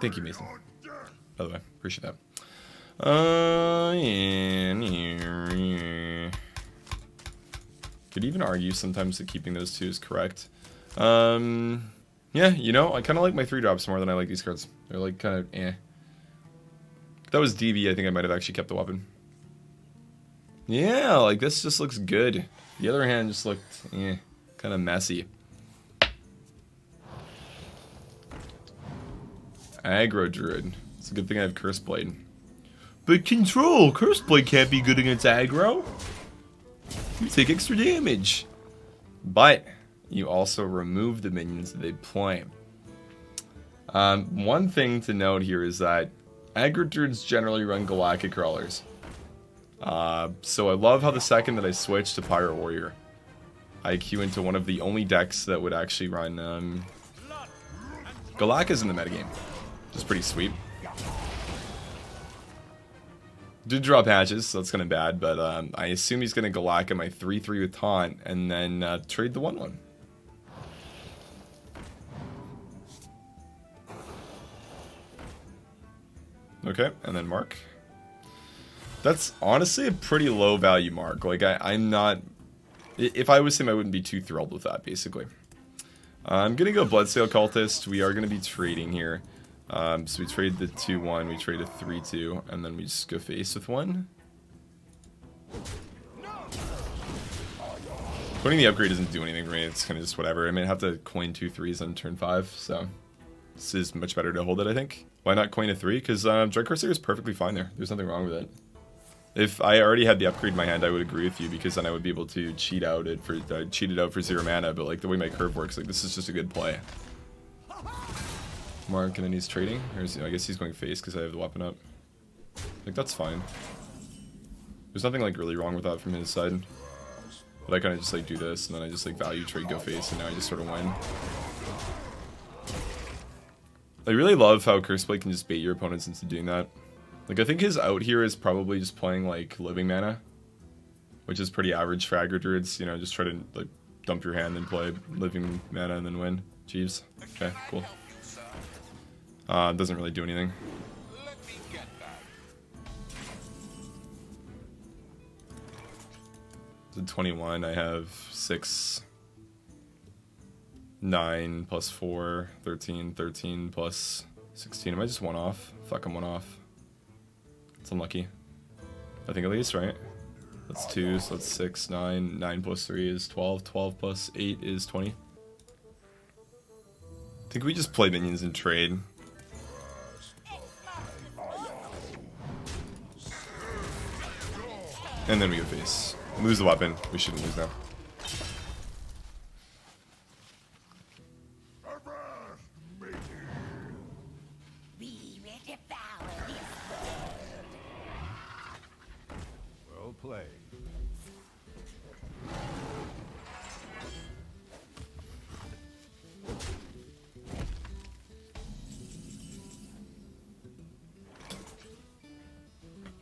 Thank you, Mason. By the way, appreciate that. Could even argue sometimes that keeping those two is correct. Yeah, you know, I kind of like my 3-drops more than I like these cards. They're like kind of eh. If that was DB, I think I might have actually kept the weapon. Yeah, like this just looks good. The other hand just looked eh, kind of messy. Aggro Druid. It's a good thing I have Curse Blade. But control! Curse Blade can't be good against aggro. You take extra damage. But you also remove the minions that they play. One thing to note here is that aggro Druids generally run Galactic Crawlers. So I love how the second that I switch to Pirate Warrior, I queue into one of the only decks that would actually run Galactus in the metagame. Which is pretty sweet. Did draw patches, so that's kind of bad, but I assume he's going to Galactus my 3-3 with Taunt, and then trade the 1-1. Okay, and then Mark. That's honestly a pretty low value mark. Like, I'm not... If I was him, I wouldn't be too thrilled with that, basically. I'm going to go Bloodsail Cultist. We are going to be trading here. So we trade the 2-1, we trade a 3-2, and then we just go face with 1. Putting the upgrade doesn't do anything for me, it's kind of just whatever. I mean, I have to coin 2 3s on turn 5, so this is much better to hold it, I think. Why not coin a 3? Because Dread Corsair is perfectly fine there. There's nothing wrong with it. If I already had the upgrade in my hand, I would agree with you, because then I would be able to cheat it out for 0 mana, but like the way my curve works, like this is just a good play. Mark, and then he's trading? Or is he, I guess he's going face because I have the weapon up. Like, that's fine. There's nothing, like, really wrong with that from his side. But I kind of just, like, do this, and then I just, like, value trade, go face, and now I just sort of win. I really love how Curseblade can just bait your opponents into doing that. Like, I think his out here is probably just playing, like, Living Mana. Which is pretty average for aggro druids, you know, just try to, like, dump your hand and play Living Mana and then win. Jeeves. Okay, cool. Doesn't really do anything. So 21, I have 6, 9 plus 4, 13, 13 plus 16. Am I just 1 off? Fuck, I'm 1 off. It's unlucky. I think at least, right? That's 2, so that's 6, 9. 9 plus 3 is 12. 12 plus 8 is 20. I think we just play minions and trade. And then we go face. Lose the weapon. We shouldn't lose now. Well played.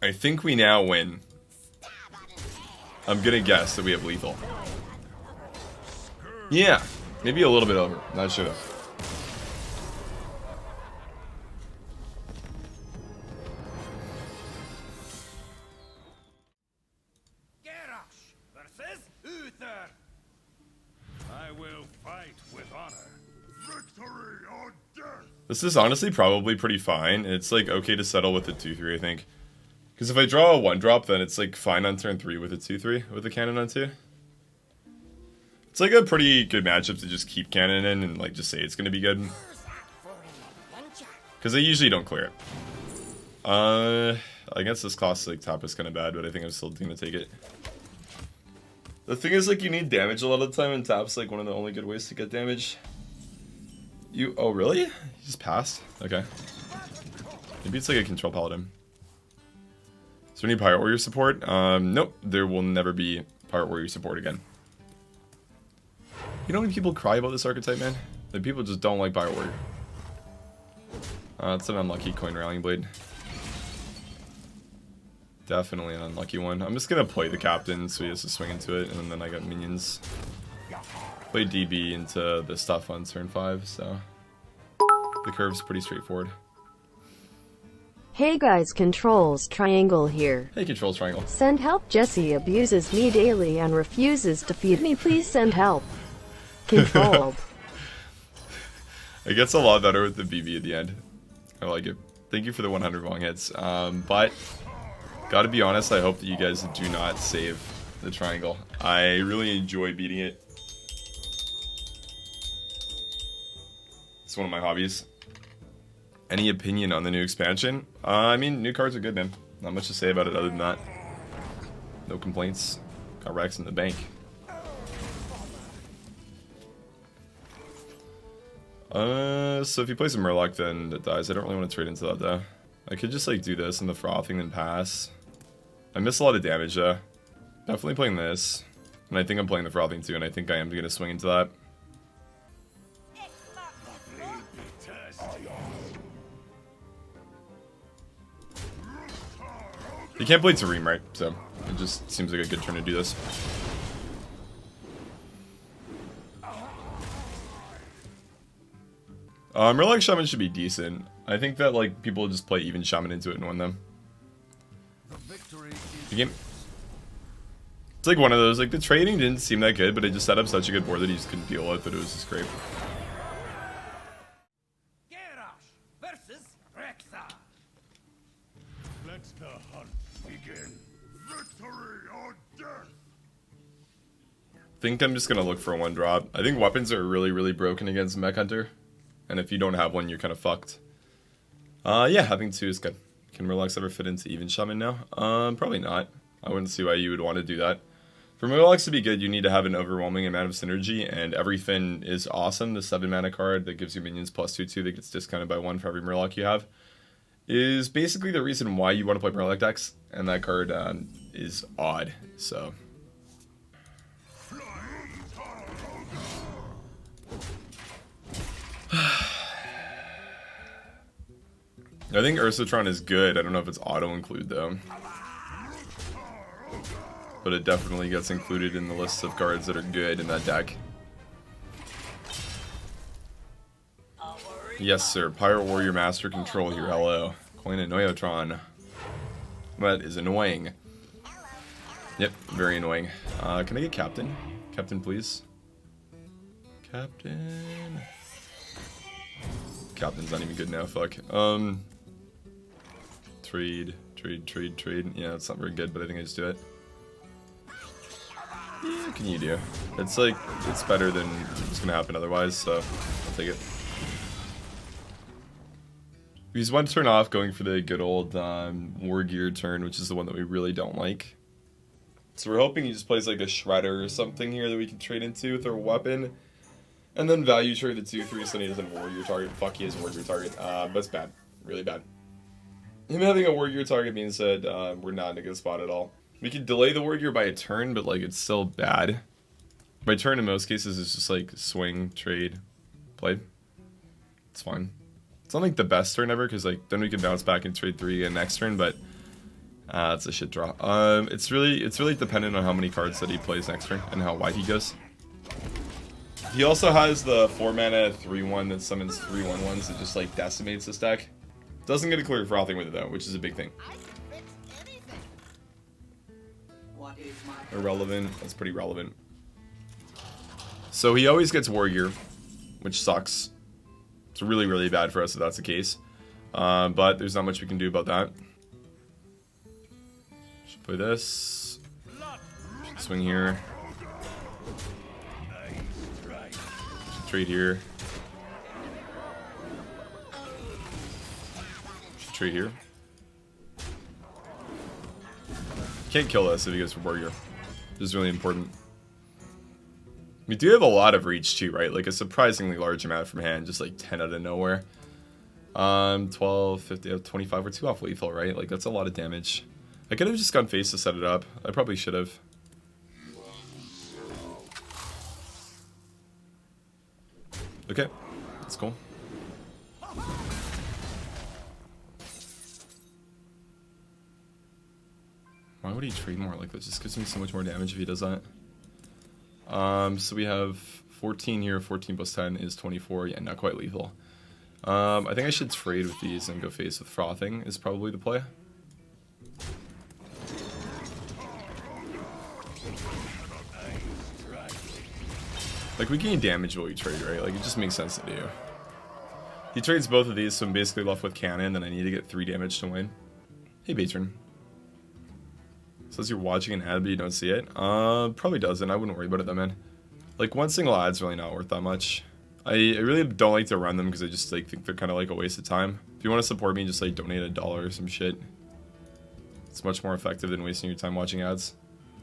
I think we now win. I'm gonna guess that we have lethal. Yeah, maybe a little bit over. Not sure. Versus Uther. I will fight with honor. Victory or death. This is honestly probably pretty fine. It's like okay to settle with a 2-3, I think. Because if I draw a 1-drop, then it's like fine on turn 3 with a 2-3 with a cannon on 2. It's like a pretty good matchup to just keep cannon in and like just say it's gonna be good. Because I usually don't clear it. I guess this class like top is kind of bad, but I think I'm still gonna take it. The thing is like you need damage a lot of the time, and tap's like one of the only good ways to get damage. Oh really? You just passed? Okay. Maybe it's like a control paladin. Is there any Pirate Warrior support? Nope. There will never be Pirate Warrior support again. You know how many people cry about this archetype, man? Like, people just don't like Pirate Warrior. It's an unlucky coin rallying blade. Definitely an unlucky one. I'm just gonna play the captain so he has to swing into it, and then I got minions. Play DB into the stuff on turn 5, so... The curve's pretty straightforward. Hey guys, controls triangle here. Hey, controls triangle. Send help. Jesse abuses me daily and refuses to feed me. Please send help. Controlled. It gets a lot better with the BB at the end. I like it. Thank you for the 100 long hits. But gotta be honest, I hope that you guys do not save the triangle. I really enjoy beating it. It's one of my hobbies. Any opinion on the new expansion? I mean, new cards are good, man. Not much to say about it other than that. No complaints. Got Rex in the bank. So if you play some Murloc, then it dies. I don't really want to trade into that, though. I could just, like, do this and the frothing, then pass. I miss a lot of damage, though. Definitely playing this. And I think I'm playing the frothing, too, and I think I am going to swing into that. You can't play Tareem, right? So it just seems like a good turn to do this. Murloc Shaman should be decent. I think that like people just play even Shaman into it and win them. The game. It's like one of those, like the trading didn't seem that good, but it just set up such a good board that he just couldn't deal with that it was just great. Let the hunt begin. Victory or death. I think I'm just gonna look for a 1-drop. I think weapons are really, really broken against Mech Hunter. And if you don't have one, you're kind of fucked. Yeah, having 2 is good. Can Murlocs ever fit into even Shaman now? Probably not. I wouldn't see why you would want to do that. For Murlocs to be good, you need to have an overwhelming amount of synergy, and everything is awesome. The 7-mana card that gives you minions +2/2 that gets discounted by 1 for every Murloc you have is basically the reason why you want to play Murloc decks, and that card is odd, so... I think Ursatron is good. I don't know if it's auto-include, though. But it definitely gets included in the list of cards that are good in that deck. Yes, sir. Pirate Warrior Master Control here. Hello. Coin a Noyotron. That is annoying. Yep, very annoying. Can I get Captain? Captain, please. Captain. Captain's not even good now. Fuck. Trade. Yeah, it's not very good, but I think I just do it. Yeah, what can you do? It's like, it's better than what's gonna happen otherwise, so I'll take it. He's 1 turn off, going for the good old War Gear turn, which is the one that we really don't like. So we're hoping he just plays like a Shredder or something here that we can trade into with our weapon. And then value trade the 2/3 so he doesn't Warrior target. Fuck, he is Warrior target. That's bad. Really bad. Him having a Warrior target means that we're not in a good spot at all. We could delay the Warrior by a turn, but like it's still bad. By turn in most cases is just like swing, trade, play. It's fine. It's not like the best turn ever, because like then we can bounce back and trade 3 again next turn, but it's a shit draw. It's really dependent on how many cards that he plays next turn and how wide he goes. He also has the 4-mana 3/1 that summons 3 1/1s that just like decimates this deck. Doesn't get a clear frothing with it though, which is a big thing. Irrelevant. That's pretty relevant. So he always gets Warrior, which sucks. It's really, really bad for us if that's the case. But there's not much we can do about that. Should play this. Should swing here. Should trade here. Should trade here. Can't kill us if he goes for Warrior. This is really important. We do have a lot of reach too, right? Like a surprisingly large amount from hand, just like 10 out of nowhere. 12, 50, 25, we're 2 off lethal, right? Like that's a lot of damage. I could have just gone face to set it up. I probably should have. Okay, that's cool. Why would he trade more? Like that just gives me so much more damage if he does that. So we have 14 here, 14 plus 10 is 24, yeah, not quite lethal. I think I should trade with these and go face with Frothing is probably the play. Like, we gain damage while we trade, right? Like, it just makes sense to do. He trades both of these, so I'm basically left with cannon, then I need to get 3 damage to win. Hey, Patron. Says you're watching an ad, but you don't see it. Probably doesn't. I wouldn't worry about it though, man. Like, one single ad's really not worth that much. I really don't like to run them because I just like think they're kind of like a waste of time. If you want to support me, just like donate $1 or some shit. It's much more effective than wasting your time watching ads.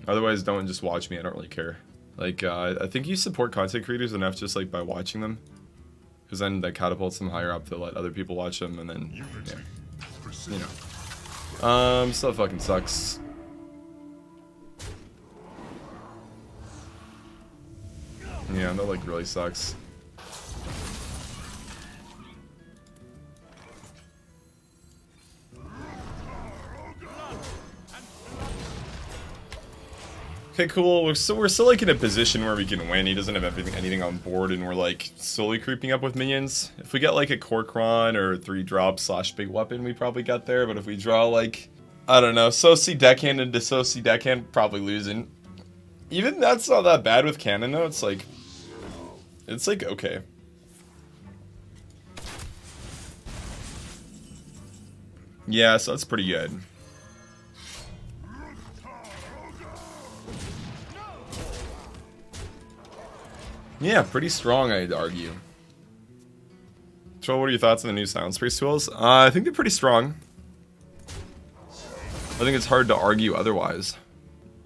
Otherwise, don't just watch me. I don't really care. Like, I think you support content creators enough just like by watching them, because then that catapults them higher up to let other people watch them, and then yeah, you know. Stuff fucking sucks. Yeah, that like really sucks. Okay, cool. We're still like in a position where we can win. He doesn't have anything on board, and we're like slowly creeping up with minions. If we get like a Corcoran or 3-drop / big weapon, we probably get there. But if we draw like, I don't know, Soci deckhand into Soci deckhand, probably losing. Even that's not that bad with cannon though. It's like okay. Yeah, so that's pretty good. Yeah, pretty strong, I'd argue. Troll, what are your thoughts on the new Silence Priest tools? I think they're pretty strong. I think it's hard to argue otherwise.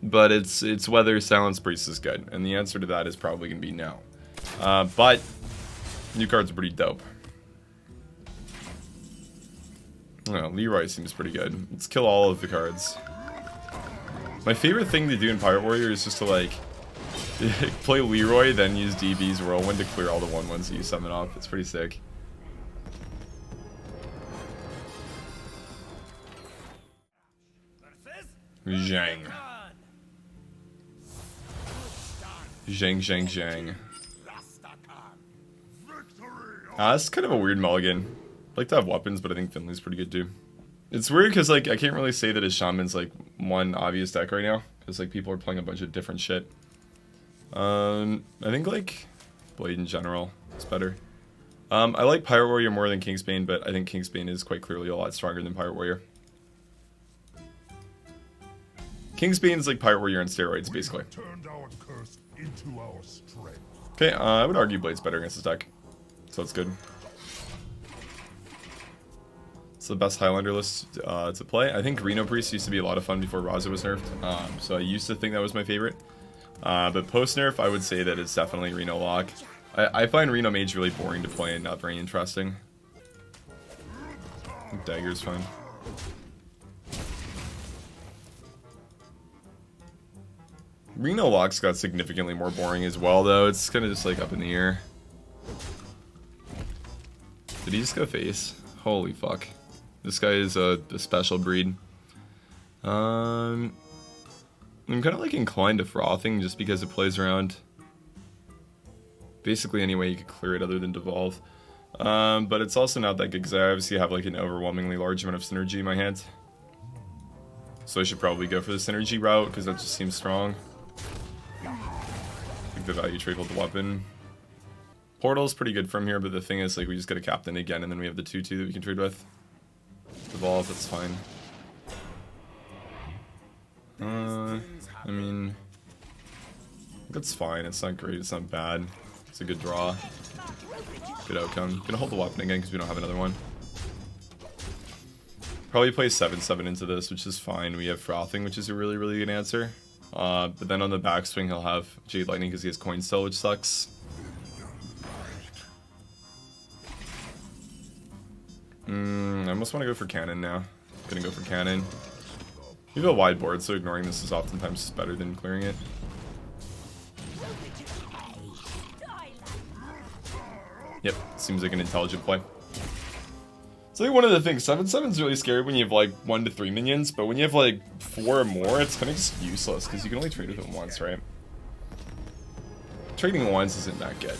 But it's whether Silence Priest is good. And the answer to that is probably going to be no. But new cards are pretty dope. Oh, Leroy seems pretty good. Let's kill all of the cards. My favorite thing to do in Pirate Warrior is just to like play Leroy, then use DB's Whirlwind to clear all the 1/1s that you summon off. It's pretty sick. Zhang. Zhang. That's kind of a weird mulligan. I'd like to have weapons, but I think Finley's pretty good too. It's weird because like I can't really say that his Shaman's like one obvious deck right now, because like people are playing a bunch of different shit. I think like Blade in general is better. I like Pirate Warrior more than Kingsbane, but I think Kingsbane is quite clearly a lot stronger than Pirate Warrior. Kingsbane is like Pirate Warrior on steroids, basically. Okay, I would argue Blade's better against this deck, so that's good. It's the best Highlander list to play. I think Reno Priest used to be a lot of fun before Raza was nerfed, so I used to think that was my favorite. But post-nerf, I would say that it's definitely Reno Lock. I find Reno Mage really boring to play and not very interesting. I think Dagger's fine. Reno Lock's got significantly more boring as well, though. It's kind of just like up in the air. Did he just go face? Holy fuck. This guy is a special breed. I'm kind of like inclined to Frothing just because it plays around basically any way you could clear it other than Devolve. But it's also not that good because I obviously have like an overwhelmingly large amount of synergy in my hand. So I should probably go for the synergy route because that just seems strong. I think the value trade with the weapon. Portal's pretty good from here, but the thing is like we just get a captain again and then we have the 2/2 that we can trade with. Devolve, that's fine. I mean, that's fine. It's not great. It's not bad. It's a good draw. Good outcome. Gonna hold the weapon again because we don't have another one. Probably play 7/7 into this, which is fine. We have Frothing, which is a really, really good answer. But then on the backswing, he'll have Jade Lightning because he has Coin Still, which sucks. I almost want to go for Cannon now. Gonna go for Cannon. We have a wide board, so ignoring this is oftentimes just better than clearing it. Yep, seems like an intelligent play. So I think one of the things, 7/7 is really scary when you have like 1 to 3 minions, but when you have like 4 or more, it's kind of just useless because you can only trade with them once, right? Trading once isn't that good.